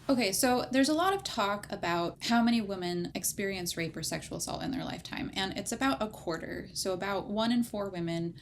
Okay, so there's a lot of talk about how many women experience rape or sexual assault in their lifetime, and it's about a quarter. So, about 1 in 4 women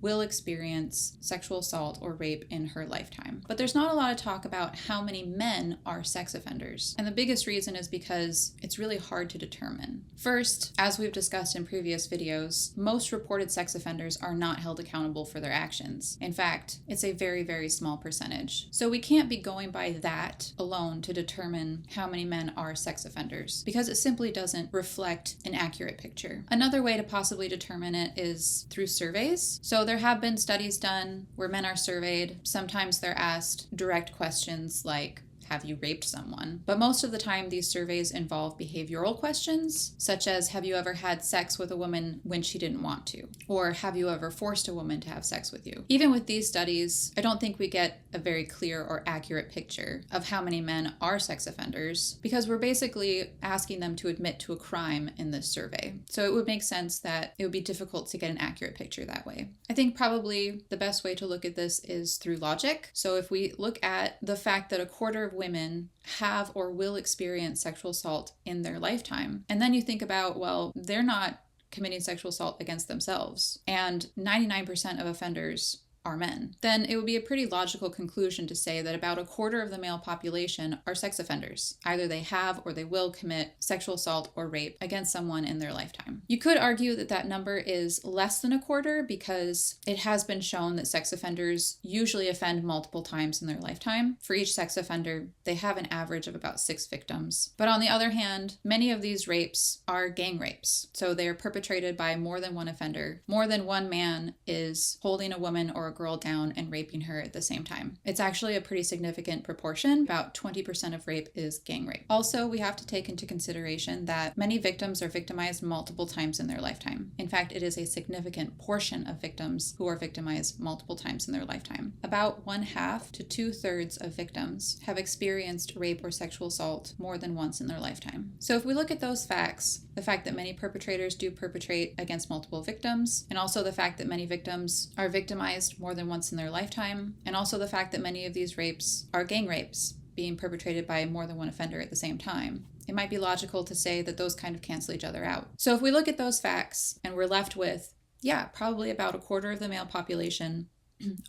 will experience sexual assault or rape in her lifetime. But there's not a lot of talk about how many men are sex offenders. And the biggest reason is because it's really hard to determine. First, as we've discussed in previous videos, most reported sex offenders are not held accountable for their actions. In fact, it's a very, very small percentage. So we can't be going by that alone to determine how many men are sex offenders, because it simply doesn't reflect an accurate picture. Another way to possibly determine it is through surveys. So there have been studies done where men are surveyed. Sometimes they're asked direct questions like, have you raped someone? But most of the time, these surveys involve behavioral questions, such as, have you ever had sex with a woman when she didn't want to? Or have you ever forced a woman to have sex with you? Even with these studies, I don't think we get a very clear or accurate picture of how many men are sex offenders, because we're basically asking them to admit to a crime in this survey. So it would make sense that it would be difficult to get an accurate picture that way. I think probably the best way to look at this is through logic. So if we look at the fact that a quarter of women have or will experience sexual assault in their lifetime, and then you think about, well, they're not committing sexual assault against themselves, and 99% of offenders are men, then it would be a pretty logical conclusion to say that about a quarter of the male population are sex offenders. Either they have or they will commit sexual assault or rape against someone in their lifetime. You could argue that that number is less than a quarter because it has been shown that sex offenders usually offend multiple times in their lifetime. For each sex offender, they have an average of about 6 victims. But on the other hand, many of these rapes are gang rapes. So they are perpetrated by more than one offender. More than one man is holding a woman or a girl down and raping her at the same time. It's actually a pretty significant proportion. About 20% of rape is gang rape. Also, we have to take into consideration that many victims are victimized multiple times in their lifetime. In fact, it is a significant portion of victims who are victimized multiple times in their lifetime. About 1/2 to 2/3 of victims have experienced rape or sexual assault more than once in their lifetime. So if we look at those facts, the fact that many perpetrators do perpetrate against multiple victims, and also the fact that many victims are victimized more than once in their lifetime, and also the fact that many of these rapes are gang rapes being perpetrated by more than one offender at the same time, it might be logical to say that those kind of cancel each other out. So if we look at those facts and we're left with, probably about a quarter of the male population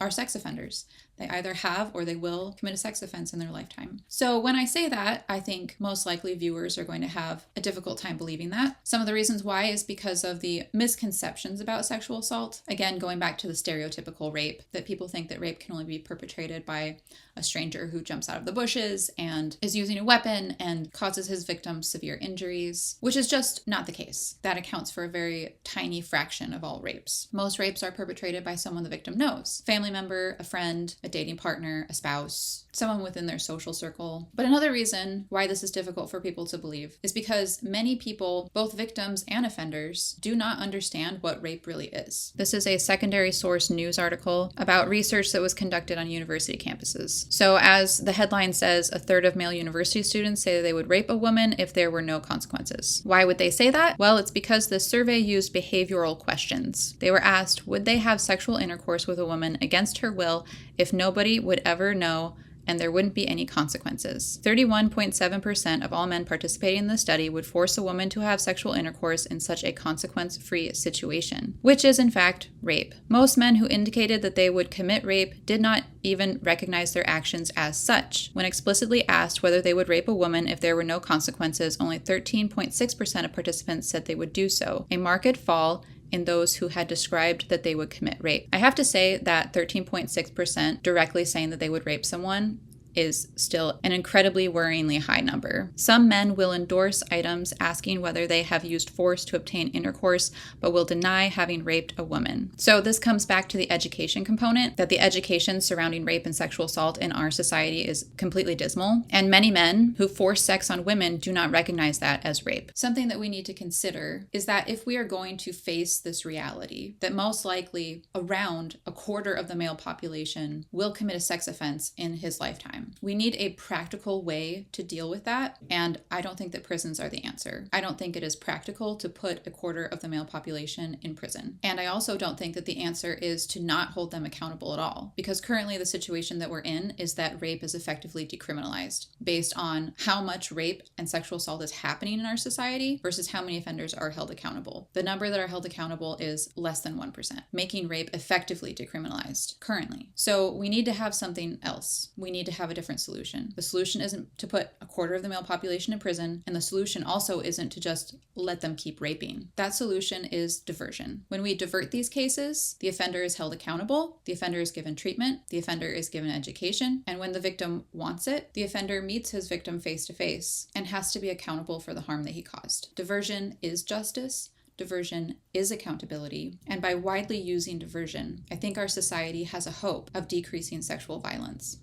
are sex offenders. They either have or they will commit a sex offense in their lifetime. So when I say that, I think most likely viewers are going to have a difficult time believing that. Some of the reasons why is because of the misconceptions about sexual assault. Again, going back to the stereotypical rape, that people think that rape can only be perpetrated by a stranger who jumps out of the bushes and is using a weapon and causes his victims severe injuries, which is just not the case. That accounts for a very tiny fraction of all rapes. Most rapes are perpetrated by someone the victim knows. Family member, a friend, a dating partner, a spouse, someone within their social circle. But another reason why this is difficult for people to believe is because many people, both victims and offenders, do not understand what rape really is. This is a secondary source news article about research that was conducted on university campuses. So as the headline says, 1/3 of male university students say that they would rape a woman if there were no consequences. Why would they say that? Well, it's because this survey used behavioral questions. They were asked, would they have sexual intercourse with a woman against her will if nobody would ever know and there wouldn't be any consequences? 31.7% of all men participating in the study would force a woman to have sexual intercourse in such a consequence-free situation, which is in fact rape. Most men who indicated that they would commit rape did not even recognize their actions as such. When explicitly asked whether they would rape a woman if there were no consequences, only 13.6% of participants said they would do so, a marked fall in those who had described that they would commit rape. I have to say that 13.6% directly saying that they would rape someone is still an incredibly worryingly high number. Some men will endorse items asking whether they have used force to obtain intercourse, but will deny having raped a woman. So this comes back to the education component, that the education surrounding rape and sexual assault in our society is completely dismal, and many men who force sex on women do not recognize that as rape. Something that we need to consider is that if we are going to face this reality, that most likely around a quarter of the male population will commit a sex offense in his lifetime, lifetime. We need a practical way to deal with that, and I don't think that prisons are the answer. I don't think it is practical to put a quarter of the male population in prison. And I also don't think that the answer is to not hold them accountable at all, because currently the situation that we're in is that rape is effectively decriminalized based on how much rape and sexual assault is happening in our society versus how many offenders are held accountable. The number that are held accountable is less than 1%, making rape effectively decriminalized currently. So we need to have something else. We need to have a different solution. The solution isn't to put a quarter of the male population in prison, and the solution also isn't to just let them keep raping. That solution is diversion. When we divert these cases, the offender is held accountable, the offender is given treatment, the offender is given education, and when the victim wants it, the offender meets his victim face to face and has to be accountable for the harm that he caused. Diversion is justice. Diversion is accountability. And by widely using diversion, I think our society has a hope of decreasing sexual violence.